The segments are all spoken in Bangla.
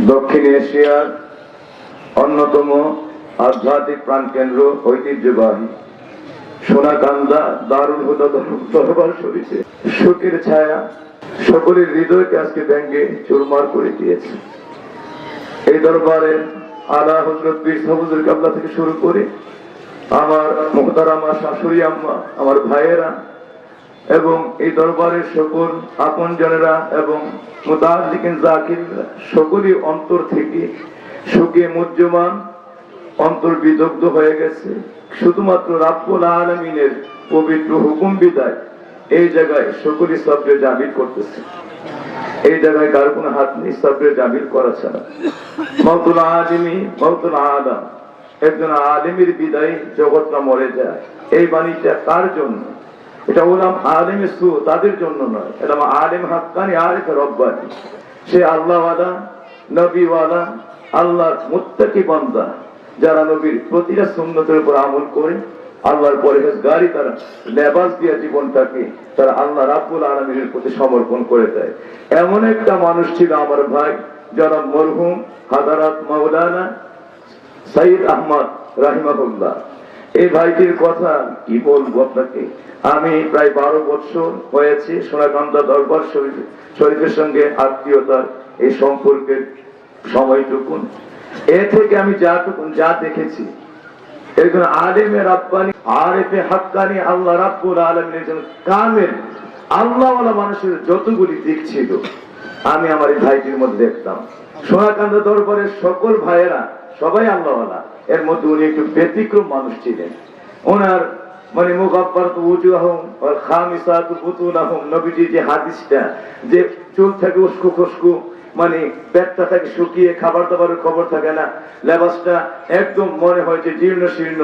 দক্ষিণ এশিয়ার অন্যতম আধ্যাত্মিক প্রাণকেন্দ্র ঐতিহ্যবাহী সোনাকান্দা দারুল হুদা দরবার শরীফে শোকের ছায়া সকলের হৃদয়কে আজকে ব্যঙ্গে চুরমার করে দিয়েছে। এই দরবারে আলা হযরত পীর সাহুজুর কাবলা থেকে শুরু করে আমার মুহতারামা শাশুড়ি আম্মা, আমার ভাইয়েরা এবং এই দরবারের সকল আপনজনেরা এবং মুতাআল্লিকিন যাকিররা সকলই অন্তর থেকে শোকে মুহ্যমান, অন্তর বিদগ্ধ হয়ে গেছে। শুধুমাত্র রাব্বুল আলামিনের পবিত্র হুকুম বিদায় এই জায়গায় সকলই সবরে জামিল করতেছে। এই জায়গায় কার কোনো হাত নেই সবরে জামিল করা ছাড়া। মাউতুল আলিমি মাউতুল আলাম, একজন আলিমের বিদায় জগৎটা মরে যায়। এই বাণীটা কার জন্য? এটা ওলাম আলেমে সু তাদের জন্য নয়, এটা আলেম হাক্কানি আরিফ রব্বানি। সে আল্লাহওয়ালা, নবীওয়ালা, আল্লাহর মুত্তাকি বান্দা, যারা নবীর প্রতিটা সুন্নতের উপর আমল করে আল্লাহর পরহেজগারি, তারা লেবাস দিয়ে জীবনটাকে তারা আল্লাহ রাব্বুল আলামিনের প্রতি সমর্পণ করে দেয়। এমন একটা মানুষ ছিল আমার ভাই জনাব মরহুম হাদারাত মাওলানা সাইয়্যিদ আহমদ রাহিমাহুল্লাহ। এই ভাইটির কথা কি বলবো আপনাকে। আমি প্রায় 12 বছর হয়েছে সোনাকান্দা দরবার শরীফের সঙ্গে আত্মীয়তার এই সম্পর্কের সময়টুকুন। এ থেকে আমি যা দেখেছি, একজন আলেমে রাব্বানি, আরিফে হাক্কানি, আল্লাহ রাব্বুল আলামিনের একজন কামেল আল্লাহওয়ালা মানুষের যতগুলি দিক ছিল আমি আমার এই ভাইটির মধ্যে দেখতাম। সোনাকান্দা দরবারের সকল ভাইয়েরা সবাই আল্লাহওয়ালা, এর মধ্যে উনি একটু ব্যতিক্রম মানুষ ছিলেন। ওনার মানে মুগাব্বারাতু উজুহাহুম ওয়াল খামিসাতু বুতুনাহুম, নবীজি যে হাদিসটা, যে চুল থেকে উস্কো খুস্কো, মানে পেটটা থেকে শুকিয়ে খাবার দাবারের খবর থাকে না, লেবাসটা একদম মনে হয় যে জীর্ণ শীর্ণ,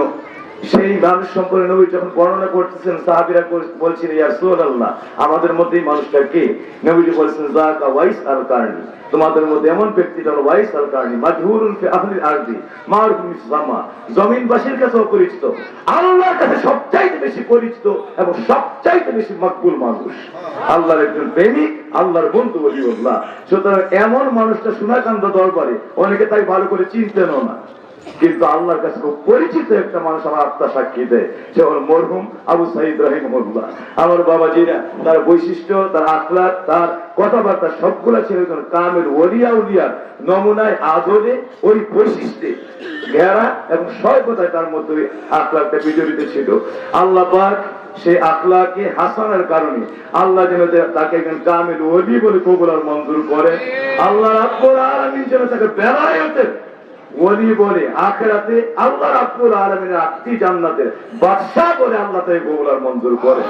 সেই মানুষ সম্পর্কে নবী যখন বর্ণনা করতেছেন সাহাবীরা বলছিলেন ইয়া রাসূলুল্লাহ, আমাদের মধ্যে এই মানুষটা কে? নবীজি বলেছেন যাকা ওয়াইস আল কারনি, তোমাদের মধ্যে এমন ব্যক্তিটা হলো ওয়াইস আল কারনি, মাজহুরুন ফি আহলিল আরদি মারুফুন ফিস সামা, জমিনবাসীর কাছে পরিচিত, আল্লাহর কাছে সবচাইতে বেশি পরিচিত এবং সবচাইতে বেশি মকবুল মানুষ, আল্লাহর একজন প্রেমিক, আল্লাহর বন্ধু ওলিউল্লাহ। সুতরাং এমন মানুষটা সোনাকান্দা দরবারে অনেকে তাই ভালো করে চিনতেনও না, কিন্তু আল্লাহর কাছে খুব পরিচিত একটা মানুষ আমার আত্মা সাক্ষী দেয়, সে হল মরহুম আবু সাঈদ রাহিমাহুল্লাহ। আমার বাবাজিরা, তার বৈশিষ্ট্য, তার আখলাক, তার কথাবার্তা সবগুলা ছিল কামেল ওলিয়া উলিয়ার নমুনায়, আদরে, ওই বৈশিষ্ট্যে ঘেরা এবং সর্বদাই তার মধ্যে আখলাকটা বিজড়িত ছিল। আল্লাহ পাক সে আখলাকে হাসানের কারণে আল্লাহ যেন তাকে একজন কামেল ওলি বলে কবুল আর মঞ্জুর করে। আল্লাহ রাব্বুল আলামিন যেন তাকে বেলায়েতের ওলি বলে, আখিরাতে আল্লাহ রাব্বুল আলামিনের আত্মী জান্নাতের বাদশা বলে আল্লাহ তাকে কবুল আর মঞ্জুর করে।